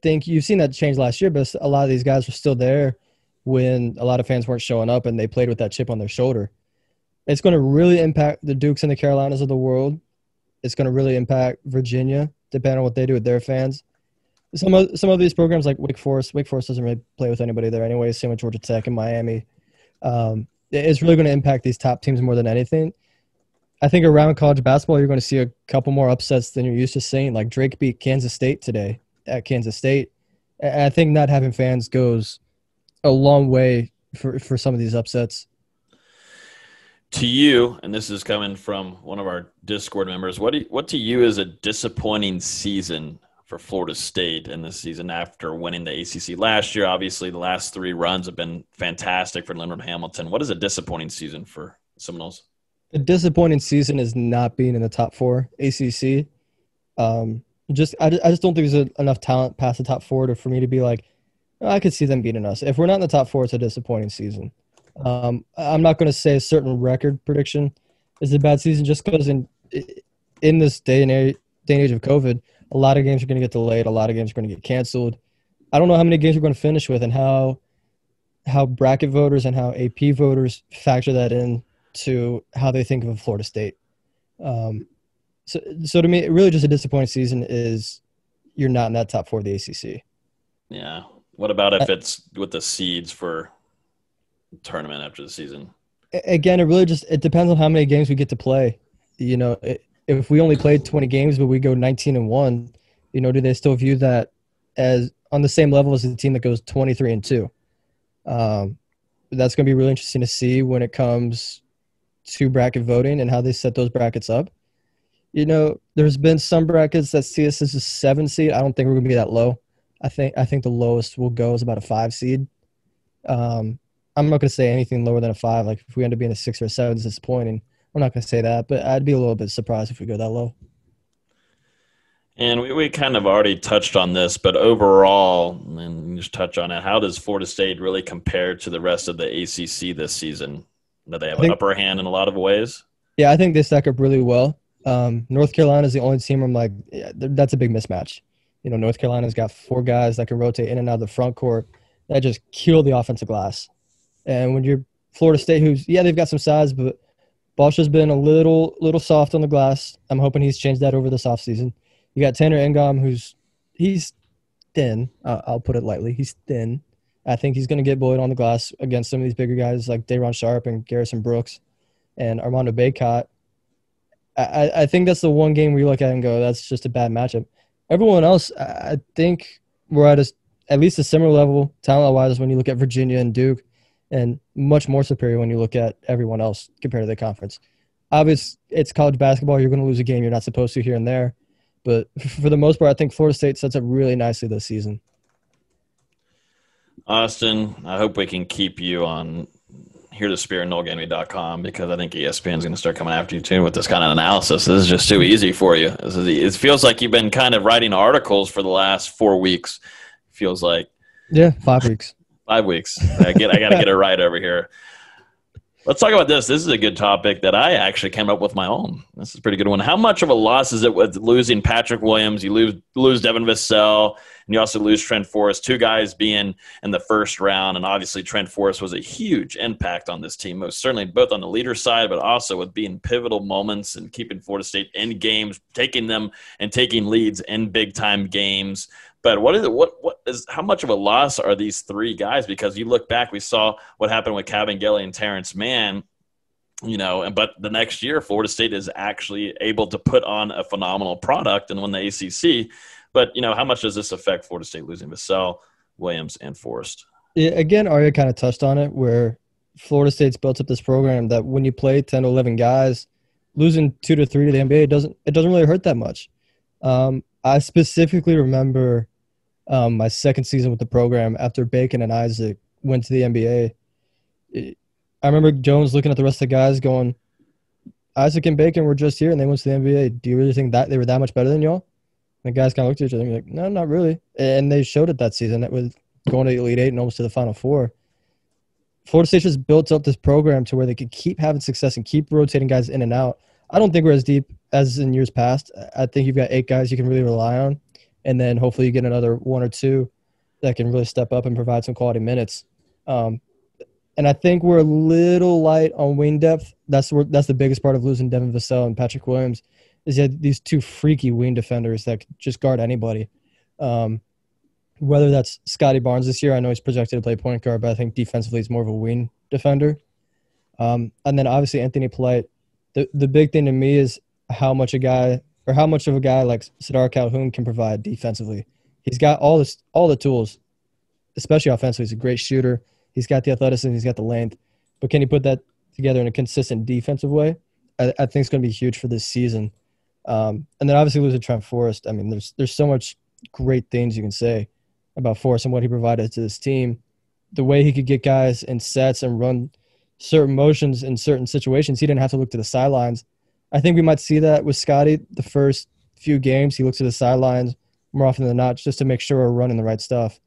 I: think you've seen that change last year, but a lot of these guys were still there when a lot of fans weren't showing up, and they played with that chip on their shoulder. It's going to really impact the Dukes and the Carolinas of the world. It's going to really impact Virginia, depending on what they do with their fans. Some of these programs like Wake Forest doesn't really play with anybody there anyway, same with Georgia Tech and Miami. It's really going to impact these top teams more than anything. I think around college basketball, you're going to see a couple more upsets than you're used to seeing. Like Drake beat Kansas State today at Kansas State. I think not having fans goes a long way for some of these upsets.
H: To you, and this is coming from one of our Discord members, what to you is a disappointing season for Florida State in this season after winning the ACC last year? Obviously, the last 3 runs have been fantastic for Leonard Hamilton. What is a disappointing season for Seminoles?
I: A disappointing season is not being in the top 4 ACC. I just don't think there's enough talent past the top 4 for me to be like, oh, I could see them beating us. If we're not in the top 4, it's a disappointing season. I'm not going to say a certain record prediction is a bad season, just because in this day and age of COVID, a lot of games are going to get delayed. A lot of games are going to get canceled. I don't know how many games we're going to finish with, and how bracket voters and how AP voters factor that in to how they think of Florida State. So to me, really just a disappointing season is you're not in that top 4 of the ACC.
H: Yeah. What about if it's with the seeds for tournament after the season?
I: Again, it depends on how many games we get to play. If we only played 20 games but we go 19-1, do they still view that as on the same level as the team that goes 23-2? That's going to be really interesting to see when it comes to bracket voting and how they set those brackets up. There's been some brackets that see us as a 7 seed. I don't think we're going to be that low. I think the lowest we'll go is about a 5 seed. I'm not going to say anything lower than a 5. Like if we end up being a 6 or a 7, it's disappointing. I'm not going to say that, but I'd be a little bit surprised if we go that low.
H: And we kind of already touched on this, but overall, and just touch on it, how does Florida State really compare to the rest of the ACC this season? Do they have an upper hand in a lot of ways?
I: Yeah, I think they stack up really well. North Carolina is the only team where I'm like, yeah, that's a big mismatch. North Carolina's got 4 guys that can rotate in and out of the front court that just kill the offensive glass. And when you're Florida State, they've got some size, but Balsa's been a little soft on the glass. I'm hoping he's changed that over this offseason. You got Tanor Ngom, he's thin. I'll put it lightly. He's thin. I think he's going to get bullied on the glass against some of these bigger guys like Day'Ron Sharp and Garrison Brooks and Armando Bacot. I think that's the one game where you look at it and go, that's just a bad matchup. Everyone else, I think we're at least a similar level talent-wise when you look at Virginia and Duke, and much more superior when you look at everyone else compared to the conference. Obviously, it's college basketball. You're going to lose a game you're not supposed to here and there. But for the most part, I think Florida State sets up really nicely this season.
H: Austin, I hope we can keep you on Hear the Spear and NoleGaming.com, because I think ESPN is going to start coming after you too with this kind of analysis. This is just too easy for you. It feels like you've been kind of writing articles for the last 4 weeks. Feels like.
I: Yeah, 5 weeks.
H: 5 weeks. I got to get it right over here. Let's talk about this. This is a good topic that I actually came up with my own. This is a pretty good one. How much of a loss is it with losing Patrick Williams? You lose Devin Vassell, and you also lose Trent Forrest, 2 guys being in the first round. And obviously Trent Forrest was a huge impact on this team, most certainly both on the leader side, but also with being pivotal moments and keeping Florida State in games, taking them and taking leads in big-time games. But how much of a loss are these 3 guys? Because you look back, we saw what happened with Kevin Gilly and Terrence Mann. But the next year, Florida State is actually able to put on a phenomenal product and win the ACC. But, how much does this affect Florida State losing Vassell, Williams, and Forrest? Yeah,
I: again, Ariya kind of touched on it, where Florida State's built up this program that when you play 10 to 11 guys, losing 2 to 3 to the NBA, it doesn't really hurt that much. I specifically remember my second season with the program after Bacon and Isaac went to the NBA. I remember Jones looking at the rest of the guys going, Isaac and Bacon were just here and they went to the NBA. Do you really think that they were that much better than y'all? And the guys kind of looked at each other and were like, no, not really. And they showed it that season with going to the Elite Eight and almost to the Final Four. Florida State just built up this program to where they could keep having success and keep rotating guys in and out. I don't think we're as deep as in years past. I think you've got 8 guys you can really rely on, and then hopefully you get another 1 or 2 that can really step up and provide some quality minutes. And I think we're a little light on wing depth. That's the biggest part of losing Devin Vassell and Patrick Williams is you had these 2 freaky wing defenders that could just guard anybody. Whether that's Scottie Barnes this year, I know he's projected to play point guard, but I think defensively he's more of a wing defender. And then obviously Anthony Polite. The big thing to me is how much of a guy like Sardaar Calhoun can provide defensively. He's got all the tools, especially offensively. He's a great shooter. He's got the athleticism. He's got the length. But can he put that together in a consistent defensive way? I think it's going to be huge for this season. And then obviously losing Trent Forrest. I mean, there's so much great things you can say about Forrest and what he provided to this team. The way he could get guys in sets and run certain motions in certain situations, he didn't have to look to the sidelines. I think we might see that with Scottie the first few games. He looks to the sidelines more often than not just to make sure we're running the right stuff.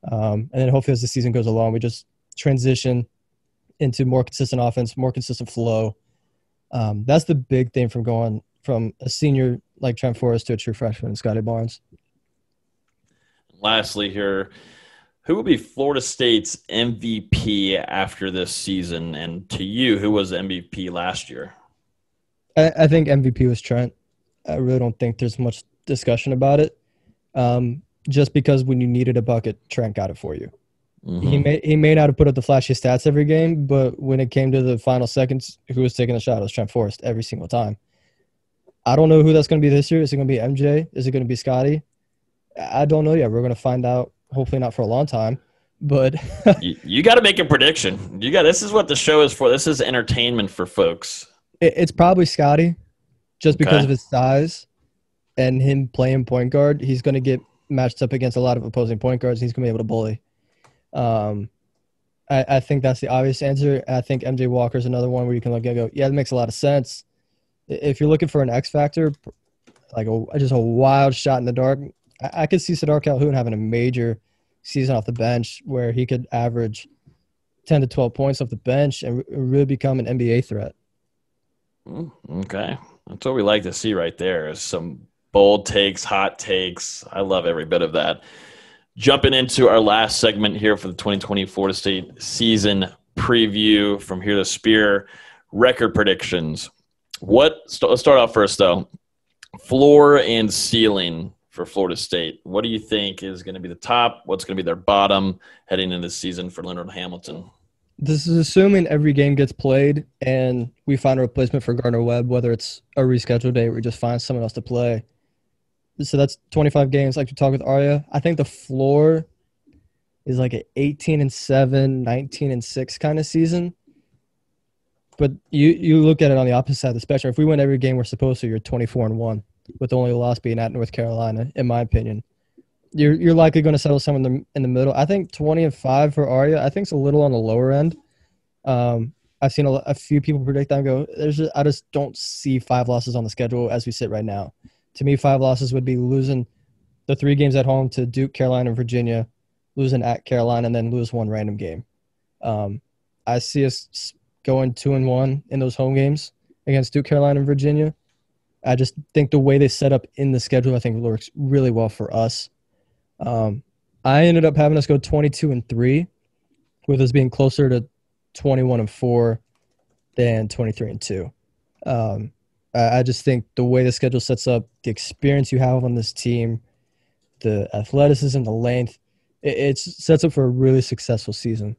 I: And then hopefully as the season goes along, we just transition into more consistent offense, more consistent flow. That's the big thing from going from a senior like Trent Forrest to a true freshman, Scottie Barnes.
H: Lastly here, who will be Florida State's MVP after this season? And to you, who was MVP last year?
I: I think MVP was Trent. I really don't think there's much discussion about it. Just because when you needed a bucket, Trent got it for you. Mm-hmm. He may not have put up the flashy stats every game, but when it came to the final seconds, who was taking the shot? It was Trent Forrest every single time. I don't know who that's going to be this year. Is it going to be MJ? Is it going to be Scottie? I don't know yet. We're going to find out, hopefully not for a long time. But
H: you got to make a prediction. This is what the show is for. This is entertainment for folks.
I: It's probably Scottie, just because of his size and him playing point guard. He's going to get matched up against a lot of opposing point guards. He's going to be able to bully. I think that's the obvious answer. I think MJ Walker is another one where you can look and go, yeah, that makes a lot of sense. If you're looking for an X factor, like just a wild shot in the dark, I could see Sardaar Calhoun having a major season off the bench where he could average 10 to 12 points off the bench and really become an NBA threat.
H: Okay. That's what we like to see right there is some bold takes, hot takes. I love every bit of that. Jumping into our last segment here for the 2020 Florida State season preview from Here to Spear, record predictions. Let's start off first, though. Floor and ceiling for Florida State. What do you think is going to be the top? What's going to be their bottom heading into the season for Leonard Hamilton?
I: This is assuming every game gets played and we find a replacement for Gardner-Webb, whether it's a rescheduled day or we just find someone else to play. So that's 25 games, like we talked with Ariya. I think the floor is like an 18-7, 19-6 kind of season. But you look at it on the opposite side of the spectrum. If we win every game we're supposed to, you're 24-1, with the only loss being at North Carolina, in my opinion. You're likely going to settle somewhere in the middle. I think 20-5 for Ariya, I think it's a little on the lower end. I've seen a few people predict that and go, I just don't see 5 losses on the schedule as we sit right now. To me, 5 losses would be losing the 3 games at home to Duke, Carolina, and Virginia, losing at Carolina, and then lose 1 random game. I see us going 2-1 in those home games against Duke, Carolina, and Virginia. I just think the way they set up in the schedule, I think works really well for us. I ended up having us go 22-3, with us being closer to 21-4 than 23-2. I just think the way the schedule sets up, the experience you have on this team, the athleticism, the length, it sets up for a really successful season.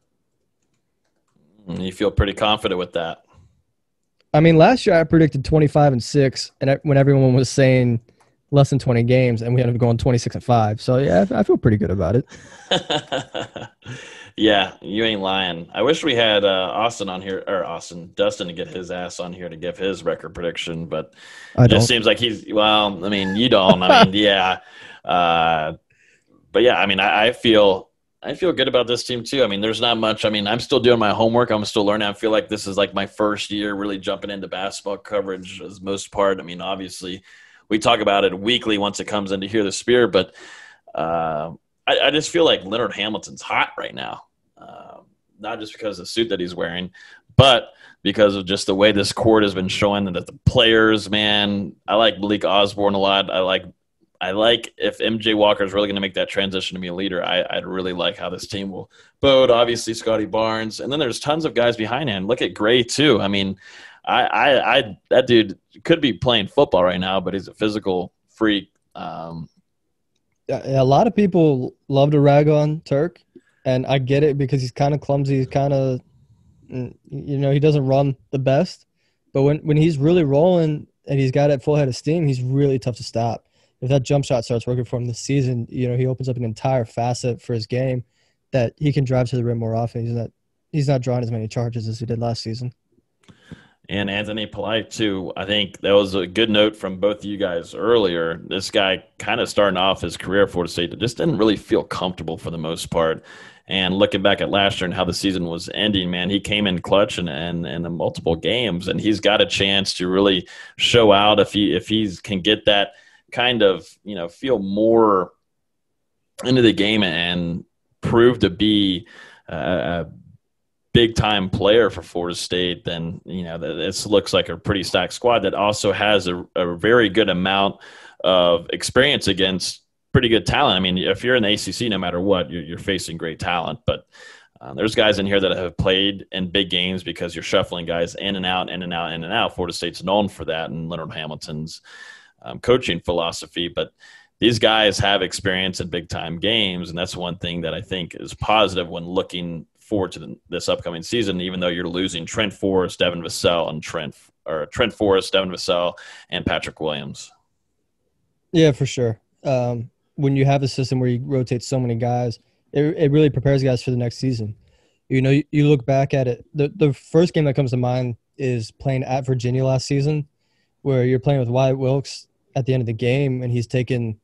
H: You feel pretty confident with that?
I: I mean, last year I predicted 25-6, and when everyone was saying less than 20 games, and we ended up going 26-5. So yeah, I feel pretty good about it.
H: Yeah, you ain't lying. I wish we had Dustin to get his ass on here to give his record prediction, but it just seems like you don't. I mean, yeah. But yeah, I mean, I feel good about this team too. I mean, there's not much. I mean, I'm still doing my homework. I'm still learning. I feel like this is like my first year really jumping into basketball coverage as most part. I mean, obviously we talk about it weekly once it comes in to hear the spear, but I just feel like Leonard Hamilton's hot right now. Not just because of the suit that he's wearing, but because of just the way this court has been showing that the players, man. I like Malik Osborne a lot. I like if MJ Walker is really going to make that transition to be a leader, I'd really like how this team will bode. Obviously, Scottie Barnes. And then there's tons of guys behind him. Look at Gray, too. I mean, that dude could be playing football right now, but he's a physical freak.
I: A lot of people love to rag on Turk, and I get it because he's kind of clumsy. He's kind of, he doesn't run the best. But when he's really rolling and he's got that full head of steam, he's really tough to stop. If that jump shot starts working for him this season, he opens up an entire facet for his game that he can drive to the rim more often. He's not drawing as many charges as he did last season.
H: And Anthony Polite, too. I think that was a good note from both of you guys earlier. This guy kind of starting off his career at Florida State just didn't really feel comfortable for the most part. And looking back at last year and how the season was ending, man, he came in clutch and in multiple games. And he's got a chance to really show out if he can get that kind of, feel more into the game and prove to be a big-time player for Florida State, then, this looks like a pretty stacked squad that also has a very good amount of experience against pretty good talent. I mean, if you're in the ACC, no matter what, you're facing great talent. But there's guys in here that have played in big games because you're shuffling guys in and out, in and out, in and out. Florida State's known for that, and Leonard Hamilton's coaching philosophy. But these guys have experience in big-time games, and that's one thing that I think is positive when looking forward to this upcoming season, even though you're losing Trent Forrest, Devin Vassell, and Trent Forrest, Devin Vassell, and Patrick Williams. Yeah,
I: for sure. When you have a system where you rotate so many guys, it really prepares guys for the next season. You look back at it. The first game that comes to mind is playing at Virginia last season, where you're playing with Wyatt Wilkes at the end of the game, and he's taking,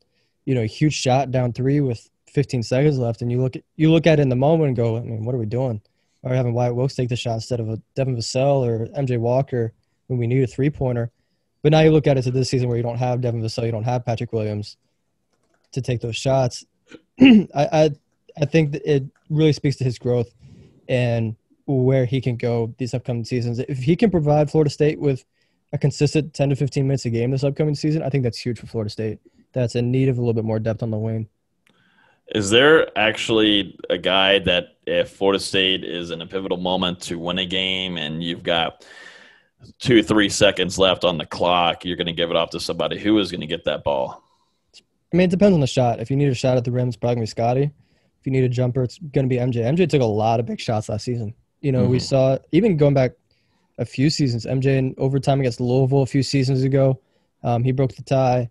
I: a huge shot down three with 15 seconds left, and you look at it in the moment and go, I mean, what are we doing? Are we having Wyatt Wilkes take the shot instead of a Devin Vassell or MJ Walker when we need a three-pointer? But now you look at it to this season where you don't have Devin Vassell, you don't have Patrick Williams to take those shots. I think that it really speaks to his growth and where he can go these upcoming seasons. If he can provide Florida State with a consistent 10 to 15 minutes a game this upcoming season, I think that's huge for Florida State. That's in need of a little bit more depth on the wing.
H: Is there actually a guy that if Florida State is in a pivotal moment to win a game and you've got 2-3 seconds left on the clock, you're going to give it off to somebody who is going to get that ball?
I: I mean, it depends on the shot. If you need a shot at the rim, it's probably going to be Scottie. If you need a jumper, it's going to be MJ. MJ took a lot of big shots last season. We saw, even going back a few seasons, MJ in overtime against Louisville a few seasons ago, he broke the tie.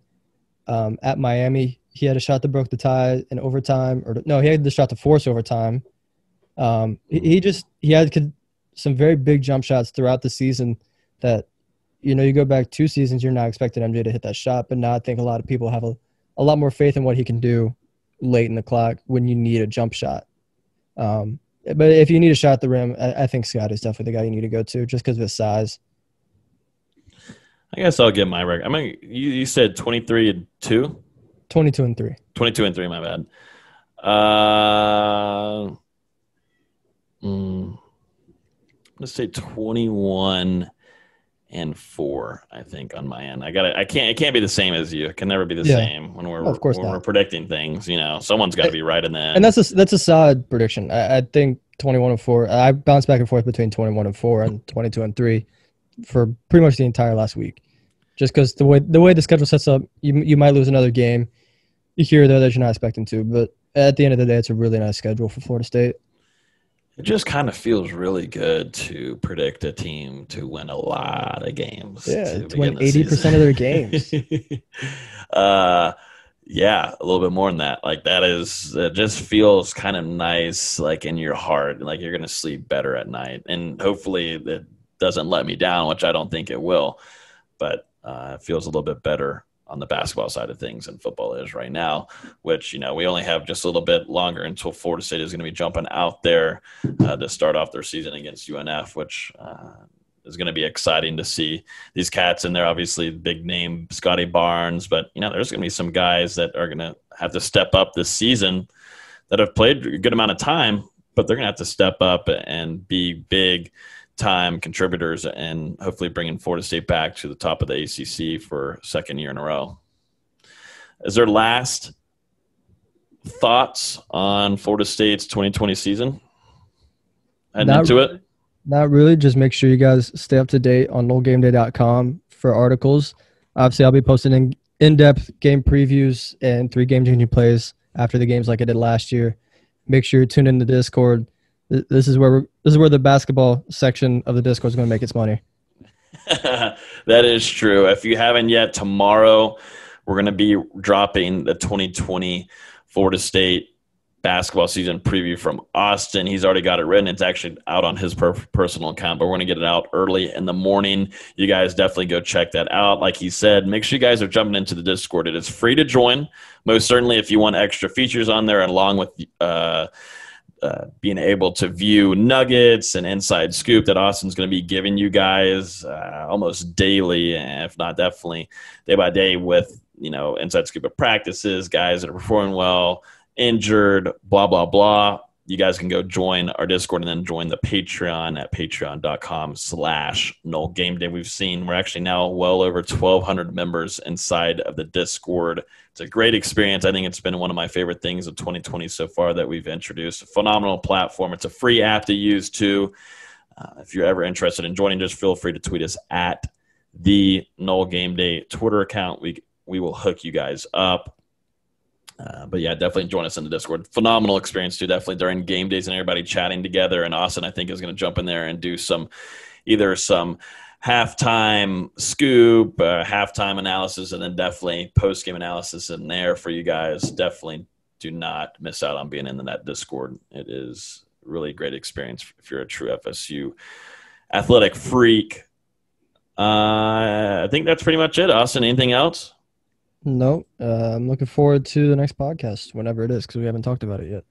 I: At Miami, he had a shot that broke the tie in overtime. He had the shot to force overtime. He had some very big jump shots throughout the season that, you go back 2 seasons, you're not expecting MJ to hit that shot. But now I think a lot of people have a lot more faith in what he can do late in the clock when you need a jump shot. But if you need a shot at the rim, I think Scott is definitely the guy you need to go to just because of his size.
H: I guess I'll get my record. I mean, you said 23-2?
I: 22-3.
H: 22-3, my bad. Let's say 21-4, I think, on my end. It can't be the same as you. It can never be the same when we're predicting things. Someone's got to be right in that.
I: And that's a solid prediction. I think 21-4. I bounced back and forth between 21-4 and 22-3 for pretty much the entire last week. Just because the way the schedule sets up, you might lose another game here or there that you're not expecting to. But at the end of the day, it's a really nice schedule for Florida State.
H: It just kind of feels really good to predict a team to win a lot of games.
I: Yeah, to win 80% of their games.
H: Yeah, a little bit more than that. Like it just feels kind of nice, like in your heart, like you're going to sleep better at night. And hopefully it doesn't let me down, which I don't think it will. But it feels a little bit better on the basketball side of things than football is right now, which, we only have just a little bit longer until Florida State is going to be jumping out there to start off their season against UNF, which is going to be exciting to see these cats in there. Obviously, big name Scottie Barnes, but, there's going to be some guys that are going to have to step up this season that have played a good amount of time, but they're going to have to step up and be big time contributors and hopefully bringing Florida State back to the top of the ACC for second year in a row. Is there last thoughts on Florida State's 2020 season? Heading into it?
I: Not really. Just make sure you guys stay up to date on NoleGameDay.com for articles. Obviously, I'll be posting in-depth game previews and 3 game-changing plays after the games like I did last year. Make sure you tune in to Discord. This is where the basketball section of the Discord is going to make its money.
H: That is true. If you haven't yet, tomorrow we're going to be dropping the 2020 Florida State basketball season preview from Austin. He's already got it written. It's actually out on his personal account, but we're going to get it out early in the morning. You guys definitely go check that out. Like he said, make sure you guys are jumping into the Discord. It is free to join. Most certainly, if you want extra features on there, along with being able to view nuggets and inside scoop that Austin's going to be giving you guys almost daily, if not definitely day by day, with inside scoop of practices, guys that are performing well, injured, blah blah blah. You guys can go join our Discord and then join the Patreon at patreon.com/NoleGameDay. We're actually now well over 1,200 members inside of the Discord. It's a great experience. I think it's been one of my favorite things of 2020 so far that we've introduced. A phenomenal platform. It's a free app to use too. If you're ever interested in joining, just feel free to tweet us at the NoleGameDay Twitter account. We will hook you guys up. But yeah, definitely join us in the Discord. Phenomenal experience too, definitely during game days and everybody chatting together. And Austin, I think, is going to jump in there and do either some halftime scoop, halftime analysis, and then definitely post-game analysis in there for you guys. Definitely do not miss out on being in that Discord. It is really a great experience if you're a true FSU athletic freak. I think that's pretty much it. Austin, anything else?
I: No, I'm looking forward to the next podcast, whenever it is, because we haven't talked about it yet.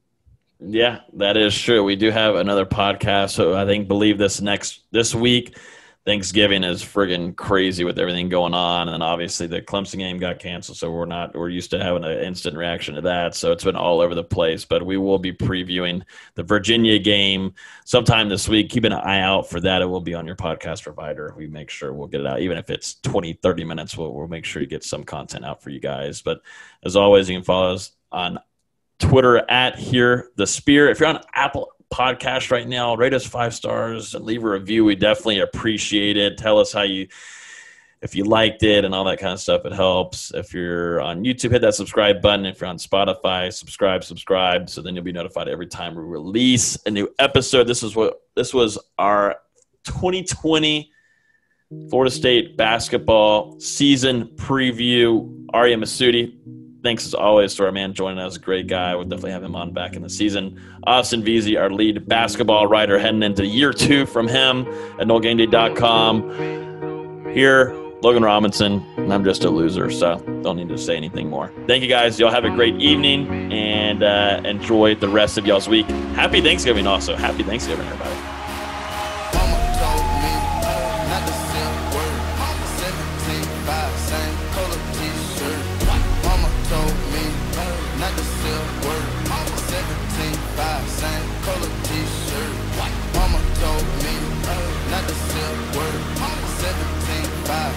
H: Yeah, that is true. We do have another podcast. So I believe this week, Thanksgiving is friggin' crazy with everything going on. And then obviously the Clemson game got canceled. So we're used to having an instant reaction to that. So it's been all over the place, but we will be previewing the Virginia game sometime this week. Keep an eye out for that. It will be on your podcast provider. We make sure we'll get it out. Even if it's 20, 30 minutes, we'll make sure you get some content out for you guys. But as always, you can follow us on Twitter at Hear the Spear. If you're on Apple Podcast right now, rate us 5 stars and leave a review. We definitely appreciate it. Tell us if you liked it and all that kind of stuff. It helps. If you're on YouTube, hit that subscribe button. If you're on Spotify, subscribe, so then you'll be notified every time we release a new episode. This was our 2020 Florida State basketball season preview. Ariya Massoudi, thanks as always to our man joining us. Great guy. We'll definitely have him on back in the season. Austin Veazey, our lead basketball writer, heading into year 2 from him at NoleGameDay.com. Here, Logan Robinson, and I'm just a loser, so don't need to say anything more. Thank you, guys. Y'all have a great evening, and enjoy the rest of y'all's week. Happy Thanksgiving also. Happy Thanksgiving, everybody.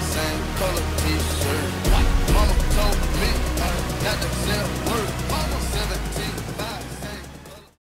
J: Same color t-shirt. Mama told me not to sell.